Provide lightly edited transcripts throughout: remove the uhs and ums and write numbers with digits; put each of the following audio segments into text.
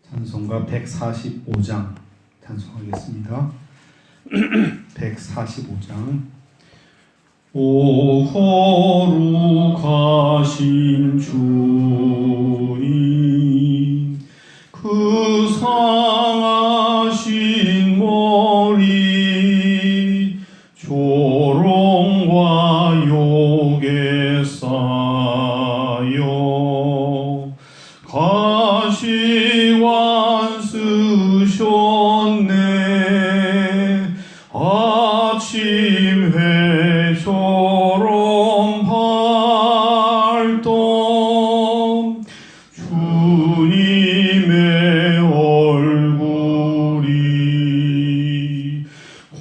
찬송가 145장 찬송하겠습니다. 145장. 오 거룩하신 주님, 그 상하신 머리 조롱과 욕에 쌓여 가시관 쓰셨네. 아침 해처럼 밝던 주님의 얼굴이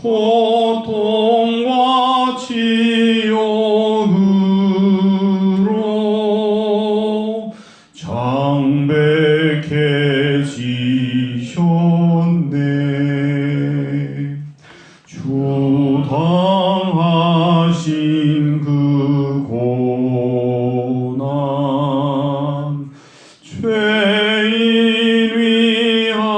고통과 치욕으로 장백해지셨네. 주 당하신 그 고난 죄인 위함이라.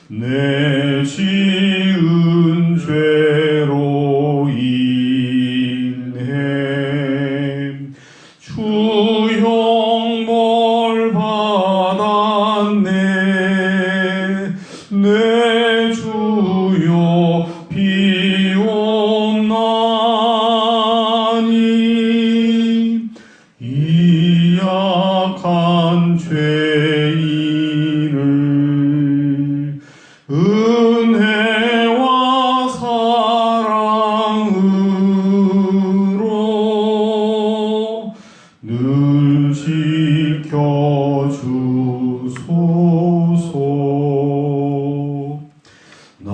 내 지은 죄로 인해 주 형벌 받았네. 내 주여 비옵나니. 이 약한 죄인을 은혜와 사랑으로 늘 지켜주소서. 나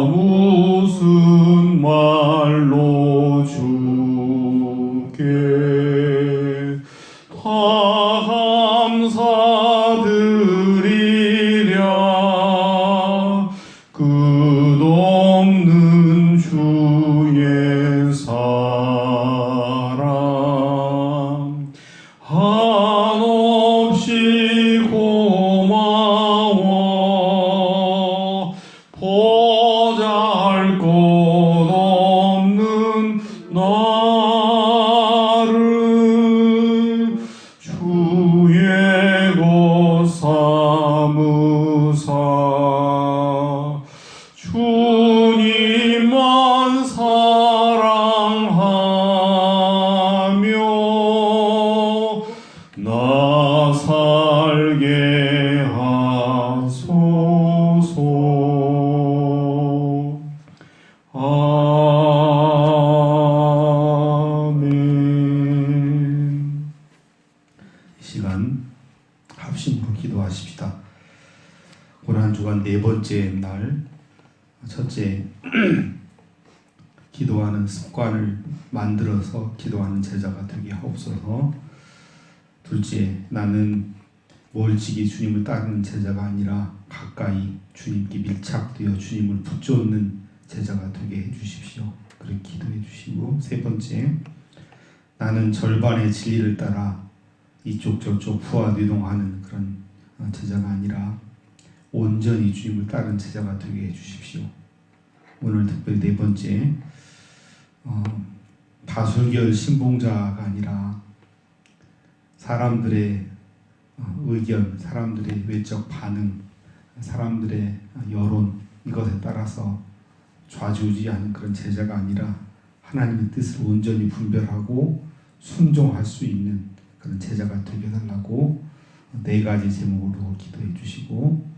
무슨 말로 주께 다 감사드리랴. 끝없는 주의 사랑 한없이 고마워. 보잘것없는 나를 주의 것 삼으사 주님만 사랑하며 나 살게 하소서. 아멘. 이 시간 합심으로 기도하십시다. 고난 주간 네 번째 날, 첫째, 기도하는 습관을 만들어서 기도하는 제자가 되게 하옵소서. 둘째, 나는 멀찍이 주님을 따르는 제자가 아니라 가까이 주님께 밀착되어 주님을 붙잡는 제자가 되게 해주십시오. 그렇게 기도해 주시고, 세 번째, 나는 절반의 진리를 따라 이쪽 저쪽 부하뉘동하는 그런 제자가 아니라 온전히 주님을 따르는 제자가 되게 해주십시오. 오늘 특별히 네 번째, 다수결 신봉자가 아니라 사람들의 의견, 사람들의 외적 반응, 사람들의 여론, 이것에 따라서 좌지우지하는 그런 제자가 아니라 하나님의 뜻을 온전히 분별하고 순종할 수 있는 그런 제자가 되게 해달라고 네 가지 제목으로 기도해 주시고,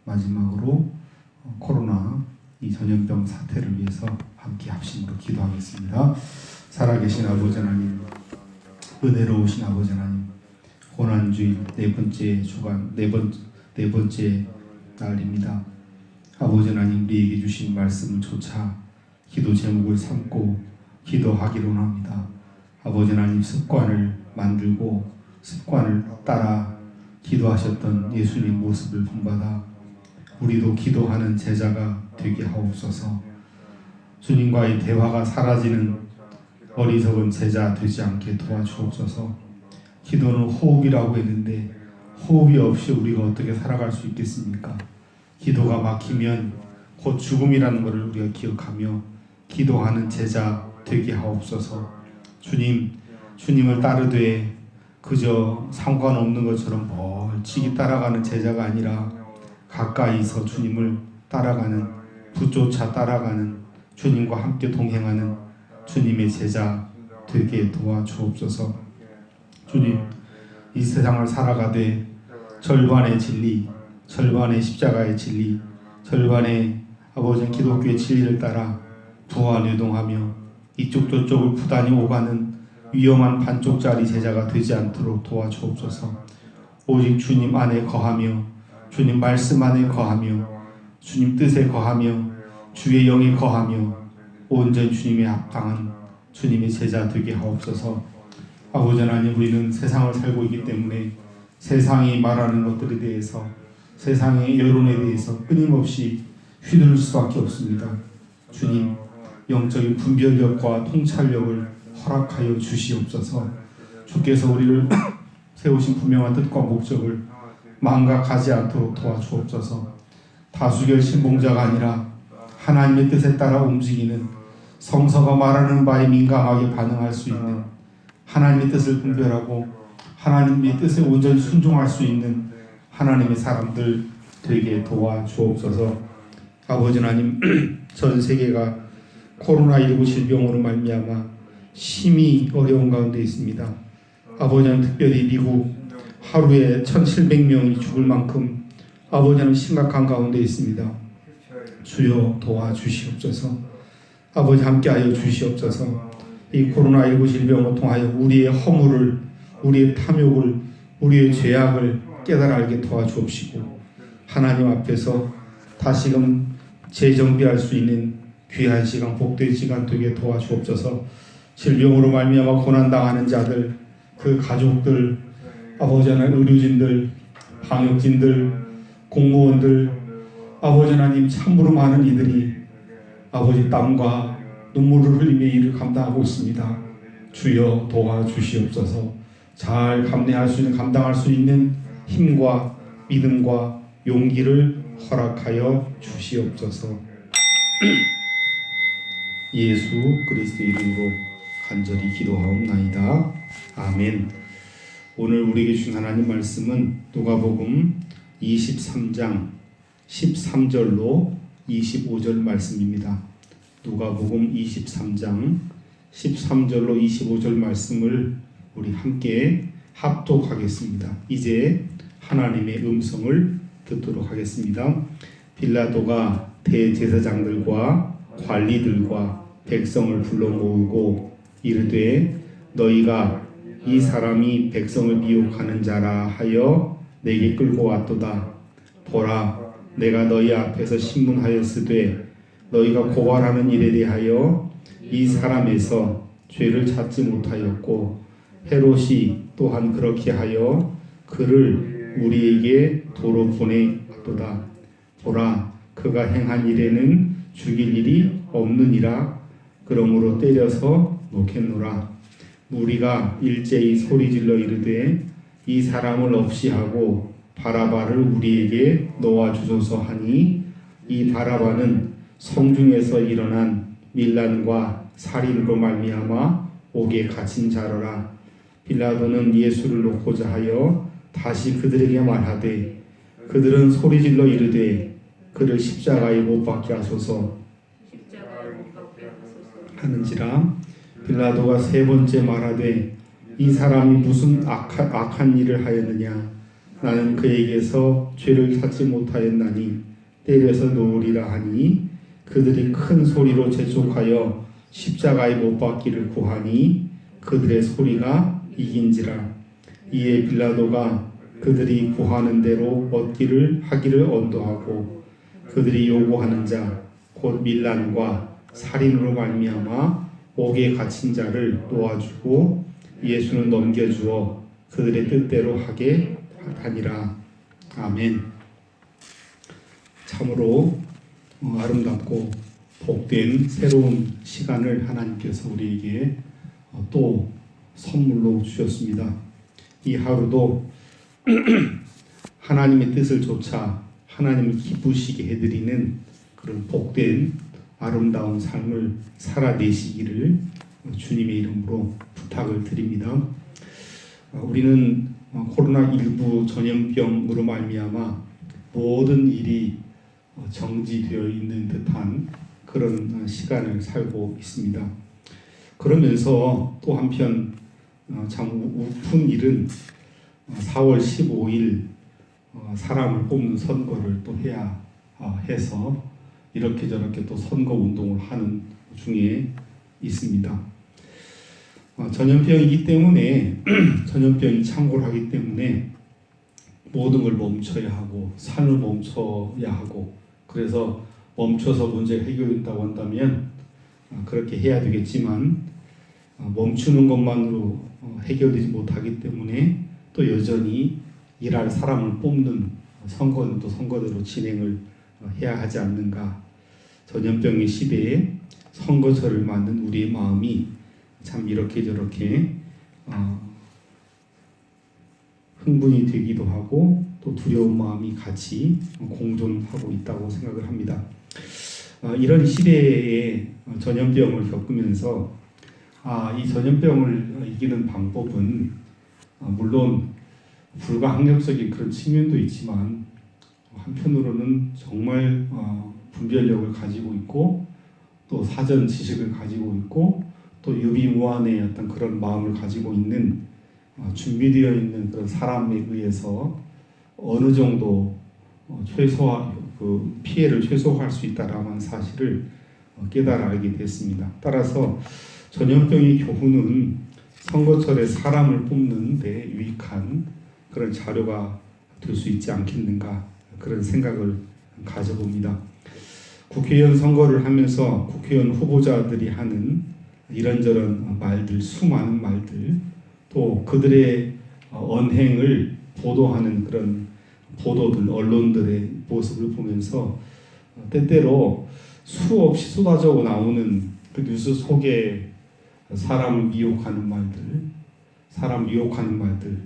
마지막으로 코로나 이 전염병 사태를 위해서 함께 합심으로 기도하겠습니다. 살아계신 아버지 하나님, 은혜로우신 아버지 하나님, 고난주일 네 번째 주간 네 번째 날입니다. 아버지 하나님, 우리에게 주신 말씀을 조차 기도 제목을 삼고 기도하기로 합니다. 아버지 하나님, 습관을 만들고 습관을 따라 기도하셨던 예수님 모습을 본받아 우리도 기도하는 제자가 되게 하옵소서. 주님과의 대화가 사라지는 어리석은 제자 되지 않게 도와주옵소서. 기도는 호흡이라고 했는데 호흡이 없이 우리가 어떻게 살아갈 수 있겠습니까? 기도가 막히면 곧 죽음이라는 것을 우리가 기억하며 기도하는 제자 되게 하옵소서. 주님을 따르되 그저 상관없는 것처럼 멀찍이 따라가는 제자가 아니라 가까이서 주님을 따라가는, 붙조차 따라가는, 주님과 함께 동행하는 주님의 제자 되게 도와주옵소서. 주님, 이 세상을 살아가되 절반의 진리, 절반의 십자가의 진리, 절반의 아버지 기독교의 진리를 따라 부안유동하며 이쪽 저쪽을 부단히 오가는 위험한 반쪽짜리 제자가 되지 않도록 도와주옵소서. 오직 주님 안에 거하며 주님 말씀 안에 거하며 주님 뜻에 거하며 주의 영에 거하며 온전히 주님의 합당한 주님의 제자 되게 하옵소서. 아버지 하나님, 우리는 세상을 살고 있기 때문에 세상이 말하는 것들에 대해서, 세상의 여론에 대해서 끊임없이 휘둘릴 수밖에 없습니다. 주님, 영적인 분별력과 통찰력을 허락하여 주시옵소서. 주께서 우리를 세우신 분명한 뜻과 목적을 망각하지 않도록 도와주옵소서. 다수결 신봉자가 아니라 하나님의 뜻에 따라 움직이는, 성서가 말하는 바에 민감하게 반응할 수 있는, 하나님의 뜻을 분별하고 하나님의 뜻에 온전히 순종할 수 있는 하나님의 사람들 되게 도와주옵소서. 아버지 하나님, 전 세계가 코로나19 질병으로 말미암아 심히 어려운 가운데 있습니다. 아버지 하나님, 특별히 미국 하루에 1,700명이 죽을 만큼 아버지 하나님 심각한 가운데 있습니다. 주여 도와주시옵소서. 아버지 함께하여 주시옵소서. 이 코로나19 질병을 통하여 우리의 허물을, 우리의 탐욕을, 우리의 죄악을 깨달아 알게 도와주옵시고 하나님 앞에서 다시금 재정비할 수 있는 귀한 시간, 복된 시간 되게 도와주옵소서. 질병으로 말미암아 고난당하는 자들, 그 가족들, 아버지 하나님, 의료진들, 방역진들, 공무원들, 아버지 하나님, 참으로 많은 이들이 아버지 땀과 눈물을 흘리며 일을 감당하고 있습니다. 주여 도와주시옵소서. 잘 감내할 수 있는, 감당할 수 있는 힘과 믿음과 용기를 허락하여 주시옵소서. 예수 그리스도 이름으로 간절히 기도하옵나이다. 아멘. 오늘 우리에게 주신 하나님 말씀은 누가복음 23장 13절로 25절 말씀입니다. 누가복음 23장 13절로 25절 말씀을 우리 함께 합독하겠습니다. 이제 하나님의 음성을 듣도록 하겠습니다. 빌라도가 대제사장들과 관리들과 백성을 불러 모으고 이르되 너희가 이 사람이 백성을 미혹하는 자라 하여 내게 끌고 왔도다. 보라, 내가 너희 앞에서 신문하였으되 너희가 고발하는 일에 대하여 이 사람에서 죄를 찾지 못하였고 헤롯이 또한 그렇게 하여 그를 우리에게 도로 보내왔도다. 보라, 그가 행한 일에는 죽일 일이 없느니라. 그러므로 때려서 놓겠노라. 우리가 일제히 소리질러 이르되 이 사람을 없이 하고 바라바를 우리에게 놓아주소서 하니 이 바라바는 성중에서 일어난 밀란과 살인으로 말미암아 옥에 갇힌 자로라. 빌라도는 예수를 놓고자 하여 다시 그들에게 말하되 그들은 소리질러 이르되 그를 십자가에 못 박게 하소서 하는지라. 빌라도가 세 번째 말하되 이 사람이 무슨 악한 일을 하였느냐. 나는 그에게서 죄를 찾지 못하였나니 때려서 놓으리라 하니 그들이 큰 소리로 재촉하여 십자가에 못 박기를 구하니 그들의 소리가 이긴지라. 이에 빌라도가 그들이 구하는 대로 하기를 언도하고 그들이 요구하는 자 곧 밀란과 살인으로 말미암아 옥에 갇힌 자를 놓아주고 예수는 넘겨주어 그들의 뜻대로 하게 하니라. 아멘. 참으로 아름답고 복된 새로운 시간을 하나님께서 우리에게 또 선물로 주셨습니다. 이 하루도 하나님의 뜻을 좇아 하나님을 기쁘시게 해드리는 그런 복된 아름다운 삶을 살아내시기를 주님의 이름으로 부탁을 드립니다. 우리는 코로나19 전염병으로 말미암아 모든 일이 정지되어 있는 듯한 그런 시간을 살고 있습니다. 그러면서 또 한편 참 우픈 일은 4월 15일 사람을 뽑는 선거를 또 해야 해서 이렇게 저렇게 또 선거 운동을 하는 중에 있습니다. 전염병이기 때문에 전염병이 창궐하기 때문에 모든 걸 멈춰야 하고 산을 멈춰야 하고 그래서 멈춰서 문제가 해결된다고 한다면 그렇게 해야 되겠지만 멈추는 것만으로 해결되지 못하기 때문에 또 여전히 일할 사람을 뽑는 선거는 또 선거대로 진행을 해야 하지 않는가. 전염병의 시대에 선거철을 맞는 우리의 마음이 참 이렇게 저렇게 흥분이 되기도 하고 또 두려운 마음이 같이 공존하고 있다고 생각을 합니다. 이런 시대에 전염병을 겪으면서 이 전염병을 이기는 방법은 물론 불가항력적인 그런 측면도 있지만 한편으로는 정말 분별력을 가지고 있고 또 사전 지식을 가지고 있고 또 유비무환의 어떤 그런 마음을 가지고 있는 준비되어 있는 그런 사람에 의해서 어느 정도 그 피해를 최소화할 수 있다라는 사실을 깨달아 알게 됐습니다. 따라서 전염병의 교훈은 선거철에 사람을 뽑는 데 유익한 그런 자료가 될 수 있지 않겠는가 그런 생각을 가져봅니다. 국회의원 선거를 하면서 국회의원 후보자들이 하는 이런저런 말들, 수많은 말들, 또 그들의 언행을 보도하는 그런 보도들, 언론들의 모습을 보면서 때때로 수없이 쏟아져 나오는 그 뉴스 속에 사람을 미혹하는 말들, 사람 유혹하는 말들,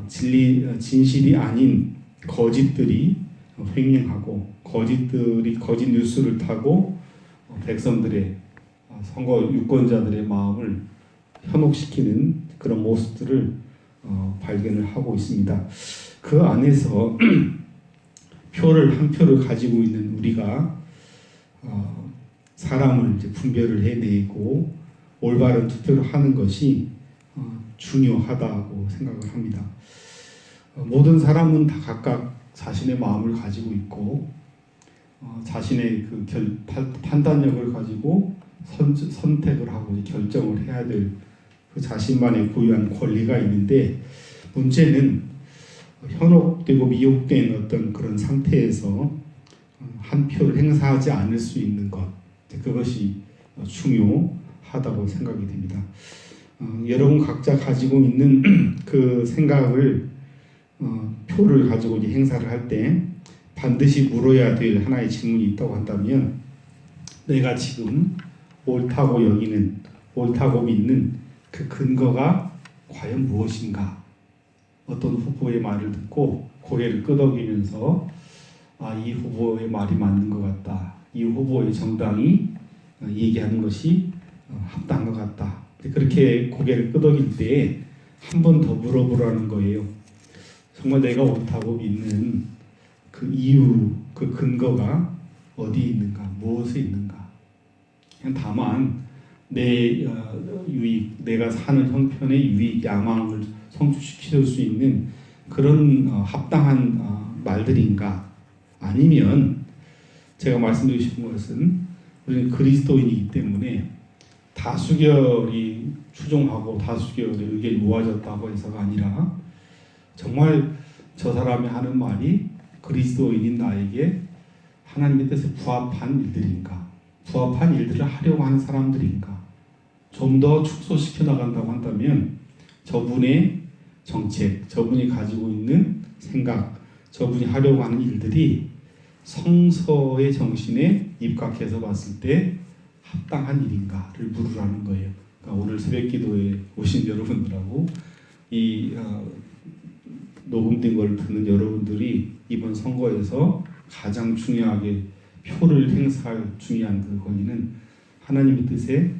진실이 아닌 거짓들이 횡행하고 거짓 뉴스를 타고 백성들의 선거 유권자들의 마음을 현혹시키는 그런 모습들을 발견을 하고 있습니다. 그 안에서 한 표를 가지고 있는 우리가 사람을 이제 분별을 해내고 올바른 투표를 하는 것이 중요하다고 생각을 합니다. 모든 사람은 다 각각 자신의 마음을 가지고 있고 자신의 그 판단력을 가지고 선택을 하고 결정을 해야 될 그 자신만의 고유한 권리가 있는데 문제는 현혹되고 미혹된 어떤 그런 상태에서 한 표를 행사하지 않을 수 있는 것 그것이 중요하다고 생각이 됩니다. 여러분 각자 가지고 있는 그 생각을 표를 가지고 이제 행사를 할 때 반드시 물어야 될 하나의 질문이 있다고 한다면 내가 지금 옳다고 믿는 그 근거가 과연 무엇인가? 어떤 후보의 말을 듣고 고개를 끄덕이면서 이 후보의 말이 맞는 것 같다. 이 후보의 정당이 얘기하는 것이 합당한 것 같다. 그렇게 고개를 끄덕일 때 한 번 더 물어보라는 거예요. 정말 내가 옳다고 믿는 그 이유, 그 근거가 어디에 있는가, 무엇에 있는가. 그냥 다만 내 유익, 내가 사는 형편의 유익, 야망을 성취시킬 수 있는 그런 합당한 말들인가. 아니면 제가 말씀드리고 싶은 것은 우리는 그리스도인이기 때문에 다수결이 추종하고 다수결의 의견이 모아졌다고 해서가 아니라 정말 저 사람이 하는 말이 그리스도인인 나에게 하나님의 뜻에 부합한 일들인가, 부합한 일들을 하려고 하는 사람들인가, 좀 더 축소시켜 나간다고 한다면 저분의 정책, 저분이 가지고 있는 생각, 저분이 하려고 하는 일들이 성서의 정신에 입각해서 봤을 때 합당한 일인가를 물으라는 거예요. 그러니까 오늘 새벽기도에 오신 여러분들하고 이 녹음된 걸 듣는 여러분들이 이번 선거에서 가장 중요하게 표를 행사할 중요한 그 권리는 하나님의 뜻에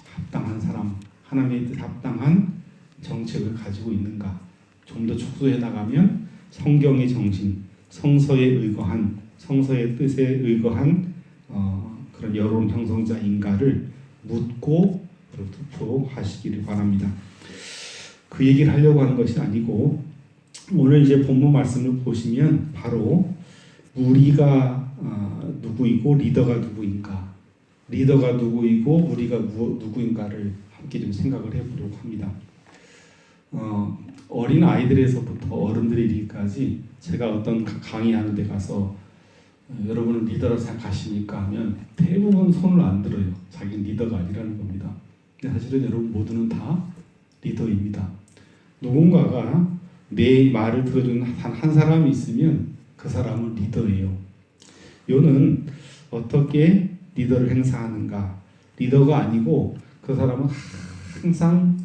합당한 사람, 하나님의 뜻에 합당한 정책을 가지고 있는가. 좀 더 축소해 나가면 성경의 정신, 성서에 의거한, 성서의 뜻에 의거한 그런 여론 형성자인가를 묻고 투표하시기를 바랍니다. 그 얘기를 하려고 하는 것이 아니고 오늘 이제 본문 말씀을 보시면 바로 무리가 누구이고 리더가 누구인가, 리더가 누구이고 무리가 누구인가를 함께 좀 생각을 해보려고 합니다. 어린 아이들에서부터 어른들에 이르기까지 제가 어떤 강의하는 데 가서 여러분은 리더라 생각하십니까 하면 대부분 손을 안 들어요. 자기는 리더가 아니라는 겁니다. 근데 사실은 여러분 모두는 다 리더입니다. 누군가가 내 말을 들어주는 한 사람이 있으면 그 사람은 리더예요. 요는 어떻게 리더를 행사하는가? 리더가 아니고 그 사람은 항상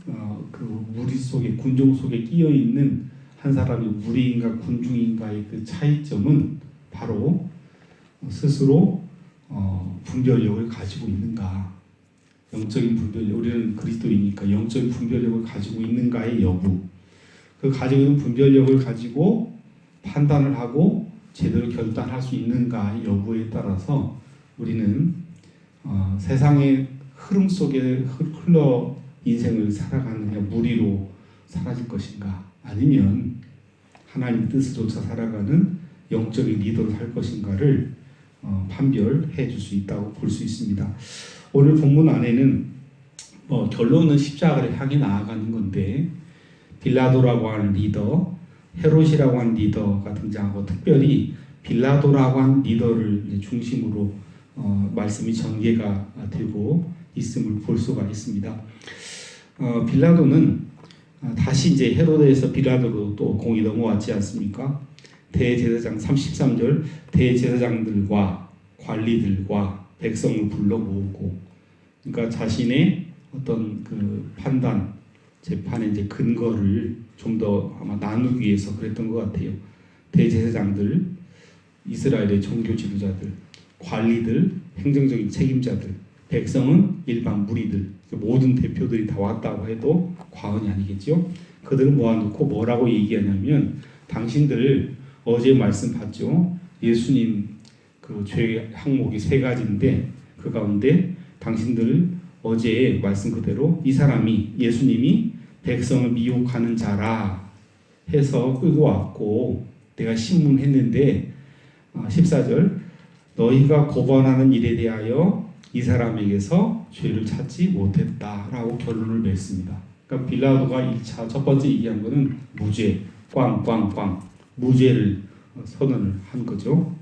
그 무리 속에, 군종 속에 끼어 있는 한 사람이 무리인가 군중인가의 그 차이점은 바로 스스로 분별력을 가지고 있는가, 영적인 분별력, 우리는 그리스도이니까 영적인 분별력을 가지고 있는가의 여부, 그 가지고 있는 분별력을 가지고 판단을 하고 제대로 결단할 수 있는가의 여부에 따라서 우리는 세상의 흐름 속에 흘러 인생을 살아가느냐, 무리로 사라질 것인가, 아니면 하나님의 뜻을 쫓아 살아가는 영적인 리더로 살 것인가를 판별해 줄 수 있다고 볼 수 있습니다. 오늘 본문 안에는 결론은 십자가를 향해 나아가는 건데 빌라도라고 하는 리더, 헤롯이라고 하는 리더가 등장하고 특별히 빌라도라고 하는 리더를 중심으로 말씀이 전개가 되고 있음을 볼 수가 있습니다. 빌라도는 다시 이제 헤로데에서 빌라도로 또 공이 넘어왔지 않습니까? 대제사장 33절 대제사장들과 관리들과 백성을 불러 모으고, 그러니까 자신의 어떤 그 판단 재판의 이제 근거를 좀 더 아마 나누기 위해서 그랬던 것 같아요. 대제사장들, 이스라엘의 종교 지도자들, 관리들, 행정적인 책임자들, 백성은 일반 무리들, 모든 대표들이 다 왔다고 해도 과언이 아니겠죠. 그들을 모아놓고 뭐라고 얘기하냐면, 당신들 어제 말씀 봤죠. 예수님 그 죄 항목이 3가지인데 그 가운데 당신들 어제 말씀 그대로 이 사람이, 예수님이 백성을 미혹하는 자라 해서 끌고 왔고 내가 신문했는데 14절 너희가 고발하는 일에 대하여 이 사람에게서 죄를 찾지 못했다라고 결론을 맺습니다. 그러니까 빌라도가 1차 첫 번째 얘기한 거는 무죄, 꽝꽝꽝, 무죄를 선언을 한 거죠.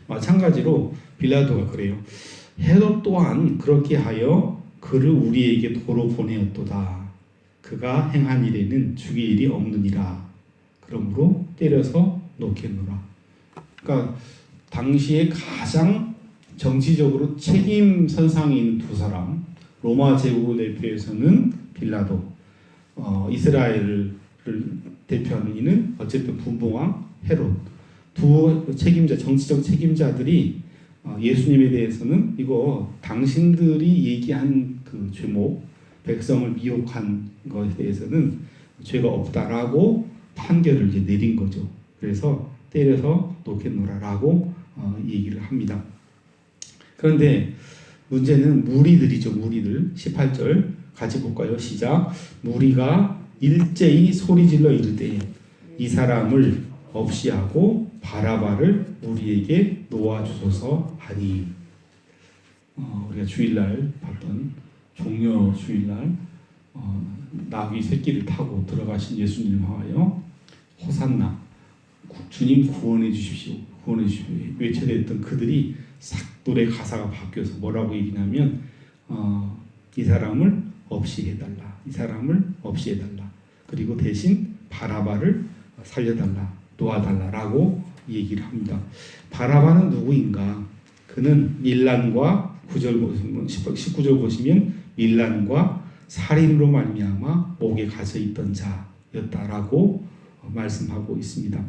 마찬가지로 빌라도가 그래요. 헤롯 또한 그렇게 하여 그를 우리에게 도로 보내었도다. 그가 행한 일에는 죽일 일이 없느니라. 그러므로 때려서 놓겠노라. 그러니까 당시에 가장 정치적으로 책임 선상에 있는 두 사람, 로마 제국을 대표해서는 빌라도, 이스라엘을 대표하는 이는 어쨌든 분봉왕 헤롯. 두 책임자, 정치적 책임자들이 예수님에 대해서는 이거 당신들이 얘기한 그 죄목, 백성을 미혹한 것에 대해서는 죄가 없다라고 판결을 이제 내린 거죠. 그래서 때려서 놓겠노라라고 얘기를 합니다. 그런데 문제는 무리들이죠. 무리들. 18절 같이 볼까요? 시작. 무리가 일제히 소리질러 이르되 이 사람을 없이 하고 바라바를 우리에게 놓아주소서 하니. 우리가 주일날 봤던 종려 주일날 나귀 새끼를 타고 들어가신 예수님을 하여 호산나, 주님 구원해 주십시오, 구원해 주십시오 외쳐댔던 그들이 싹 노래 가사가 바뀌어서 뭐라고 얘기냐면 이 사람을 없이 해달라, 이 사람을 없이 해달라, 그리고 대신 바라바를 살려달라, 놓아달라라고 얘기를 합니다. 바라바는 누구인가? 그는 밀란과 9절 보시면 19절 보시면 밀란과 살인으로 말미암아 옥에 갇혀 있던 자였다라고 말씀하고 있습니다.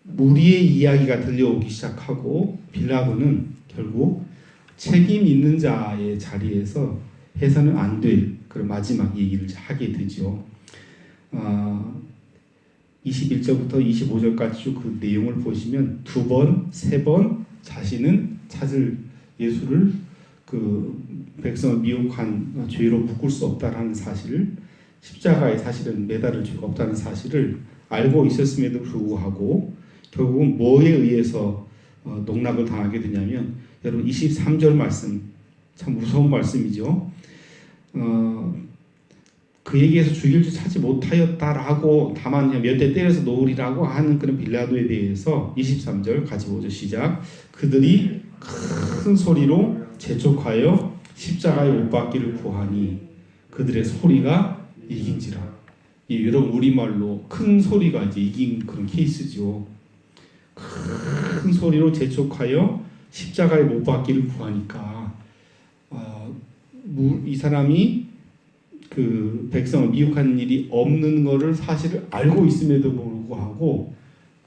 무리의 이야기가 들려오기 시작하고 빌라도는 결국 책임 있는 자의 자리에서 해서는 안 될 그런 마지막 얘기를 하게 되죠. 21절부터 25절까지 쭉 그 내용을 보시면 두 번, 세 번 자신은 찾을 예수를 그 백성을 미혹한 죄로 묶을 수 없다라는 사실을, 십자가에 사실은 매달을 죄가 없다는 사실을 알고 있었음에도 불구하고 결국은 뭐에 의해서 농락을 당하게 되냐면, 여러분 23절 말씀 참 무서운 말씀이죠. 그에게서 죽일 줄 찾지 못하였다라고 다만 몇 대 때려서 놓으리라고 하는 그런 빌라도에 대해서 23절 같이 보죠. 시작. 그들이 큰 소리로 재촉하여 십자가에 못 박기를 구하니 그들의 소리가 이긴지라. 여러분 우리말로 큰 소리가 이제 이긴 그런 케이스죠. 큰 소리로 재촉하여 십자가에 못 박기를 구하니까 이 사람이 그 백성을 미혹하는 일이 없는 것을 사실을 알고 있음에도 불구하고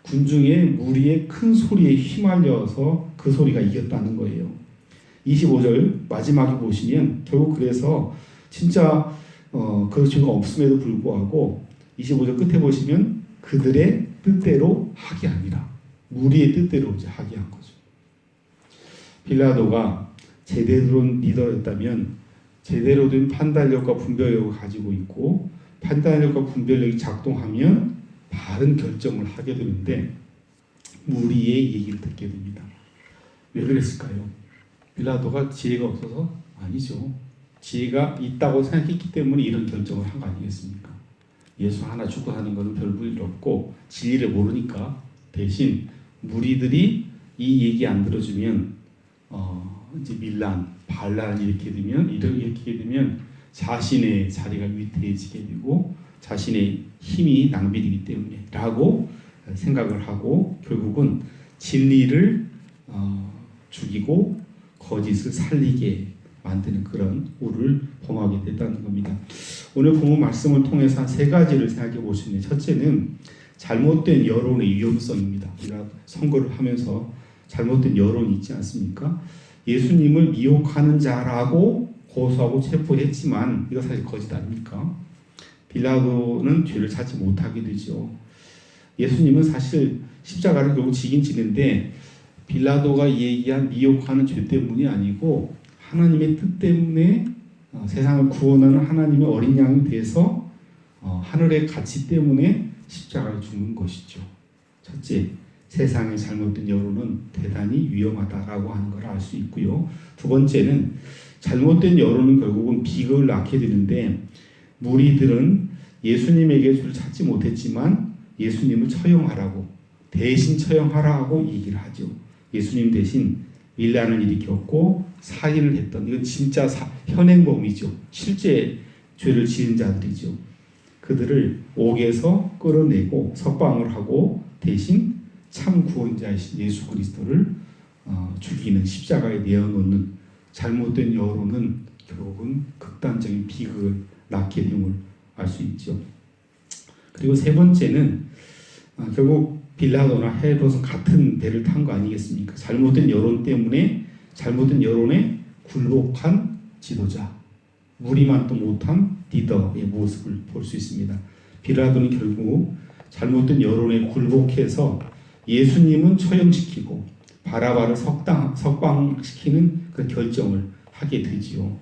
군중의 무리의 큰 소리에 휘말려서 그 소리가 이겼다는 거예요. 25절 마지막에 보시면 결국 그래서 진짜 그 죄가 없음에도 불구하고 25절 끝에 보시면 그들의 뜻대로 하게 아니라 무리의 뜻대로 이제 하게 한 거죠. 빌라도가 제대로 된 리더였다면 제대로 된 판단력과 분별력을 가지고 있고 판단력과 분별력이 작동하면 바른 결정을 하게 되는데 무리의 얘기를 듣게 됩니다. 왜 그랬을까요? 빌라도가 지혜가 없어서? 아니죠. 지혜가 있다고 생각했기 때문에 이런 결정을 한 거 아니겠습니까? 예수 하나 죽고 사는 것은 별 볼 일 없고 진리를 모르니까 대신 무리들이 이 얘기 안 들어주면 이제 밀란, 반란을 이렇게 되면 자신의 자리가 위태해지게 되고 자신의 힘이 낭비되기 때문에 라고 생각을 하고 결국은 진리를 죽이고 거짓을 살리게 만드는 그런 우를 범하게 됐다는 겁니다. 오늘 본문 말씀을 통해서 한 세 가지를 생각해 보시면, 첫째는 잘못된 여론의 위험성입니다. 우리가 선거를 하면서 잘못된 여론이 있지 않습니까? 예수님을 미혹하는 자라고 고소하고 체포했지만 이거 사실 거짓 아닙니까? 빌라도는 죄를 찾지 못하게 되죠. 예수님은 사실 십자가를 결국 지긴 지는데 빌라도가 얘기한 미혹하는 죄 때문이 아니고 하나님의 뜻 때문에 세상을 구원하는 하나님의 어린 양이 돼서 하늘의 가치 때문에 십자가에 죽는 것이죠. 첫째, 세상의 잘못된 여론은 대단히 위험하다라고 하는 걸 알 수 있고요. 두 번째는 잘못된 여론은 결국은 비극을 낳게 되는데 무리들은 예수님에게 주를 찾지 못했지만 예수님을 처형하라고, 대신 처형하라고 얘기를 하죠. 예수님 대신 밀란을 일으켰고 살인을 했던, 이건 진짜 현행범이죠. 실제 죄를 지은 자들이죠. 그들을 옥에서 끌어내고 석방을 하고 대신 참 구원자이신 예수 그리스도를 죽이는, 십자가에 내어놓는 잘못된 여론은 결국은 극단적인 비극을 낳게 됨을 알 수 있죠. 그리고 세 번째는 결국 빌라도나 헤롯은 같은 배를 탄 거 아니겠습니까? 잘못된 여론 때문에 잘못된 여론에 굴복한 지도자, 무리만도 못한 리더의 모습을 볼 수 있습니다. 빌라도는 결국 잘못된 여론에 굴복해서 예수님은 처형시키고 바라바를 석방시키는 그 결정을 하게 되지요.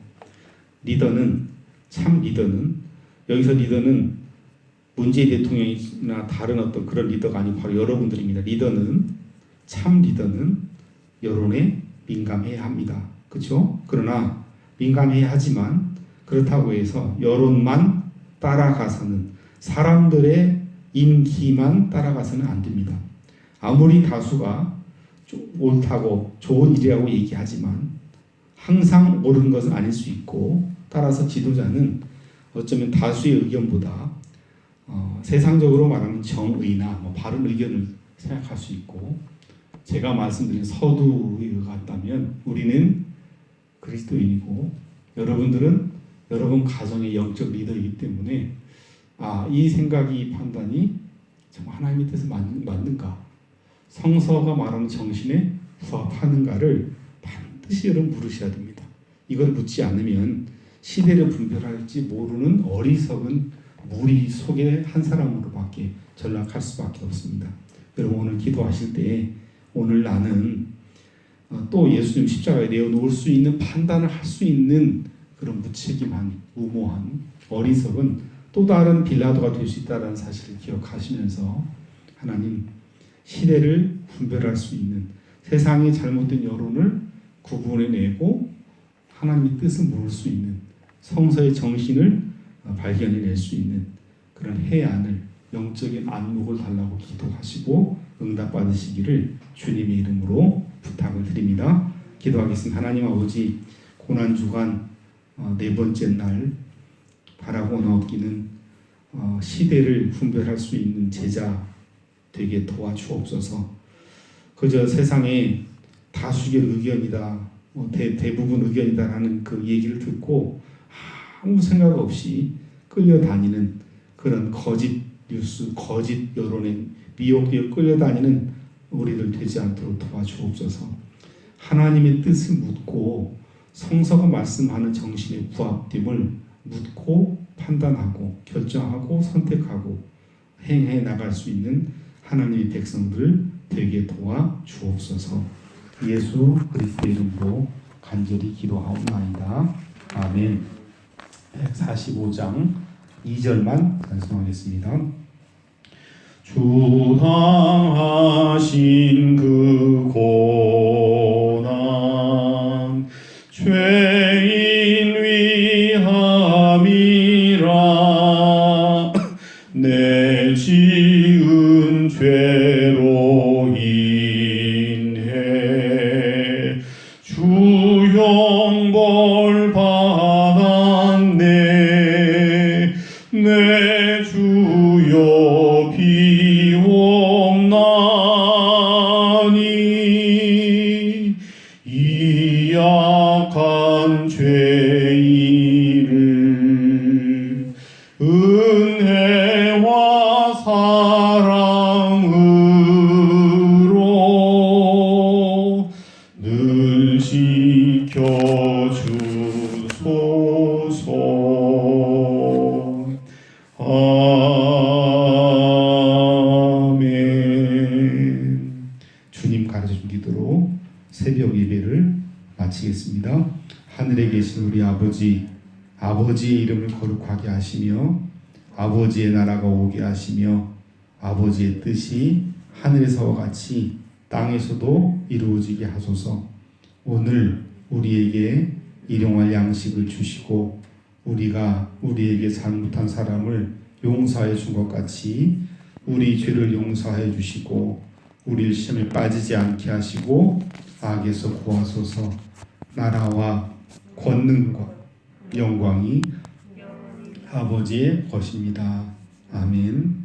참 리더는 여기서 리더는 문재인 대통령이나 다른 어떤 그런 리더가 아니고 바로 여러분들입니다. 참 리더는 여론에 민감해야 합니다. 그렇죠? 그러나 민감해야 하지만 그렇다고 해서 여론만 따라가서는, 사람들의 인기만 따라가서는 안 됩니다. 아무리 다수가 옳다고 좋은 일이라고 얘기하지만 항상 옳은 것은 아닐 수 있고, 따라서 지도자는 어쩌면 다수의 의견보다 세상적으로 말하면 정의나 바른 의견을 생각할 수 있고, 제가 말씀드린 서두에 같다면 우리는 그리스도인이고 여러분들은 여러분 가정의 영적 리더이기 때문에 이 생각이 이 판단이 정말 하나님의 뜻에 맞는가? 성서가 말하는 정신에 부합하는가를 반드시 여러분 물으셔야 됩니다. 이걸 묻지 않으면 시대를 분별할지 모르는 어리석은 무리 속의 한 사람으로밖에 전락할 수밖에 없습니다. 여러분 오늘 기도하실 때 오늘 나는 또 예수님 십자가에 내어놓을 수 있는 판단을 할 수 있는 그런 무책임한 무모한 어리석은 또 다른 빌라도가 될 수 있다는 사실을 기억하시면서 하나님 시대를 분별할 수 있는 세상의 잘못된 여론을 구분해내고 하나님의 뜻을 모를 수 있는 성서의 정신을 발견해낼 수 있는 그런 해안을 영적인 안목을 달라고 기도하시고 응답받으시기를 주님의 이름으로 부탁을 드립니다. 기도하겠습니다. 하나님 아버지 고난주간 네 번째 날 바라고 넘기는 시대를 분별할 수 있는 제자 되게 도와주옵소서. 그저 세상에 다수의 의견이다, 대부분 의견이다라는 그 얘기를 듣고 아무 생각 없이 끌려다니는 그런 거짓 뉴스, 거짓 여론에 미혹되어 끌려다니는 우리들 되지 않도록 도와주옵소서. 하나님의 뜻을 묻고 성서가 말씀하는 정신의 부합됨을 묻고 판단하고 결정하고 선택하고 행해 나갈 수 있는 하나님의 백성들 되게 도와주옵소서. 예수 그리스도의 이름으로 간절히 기도하옵나이다. 아멘. 145장 2절만 단순하겠습니다. 주당하신 그 고난 죄인 위함이라 내 지은 죄로 인해 주 형벌 받았네. 내 주여 비옵나니 이 약한 죄인을 은혜와 사랑으로 늘 지켜주소서. 아멘. 주님 가르쳐준 기도로 새벽 예배를 마치겠습니다. 하늘에 계신 우리 아버지, 아버지의 이름을 거룩하게 하시며 아버지의 나라가 오게 하시며 아버지의 뜻이 하늘에서와 같이 땅에서도 이루어지게 하소서. 오늘 우리에게 일용할 양식을 주시고 우리가 우리에게 잘못한 사람을 용서해 준 것 같이 우리 죄를 용서해 주시고 우리를 시험에 빠지지 않게 하시고 악에서 구하소서. 나라와 권능과 영광이 아버지의 것입니다. 아멘.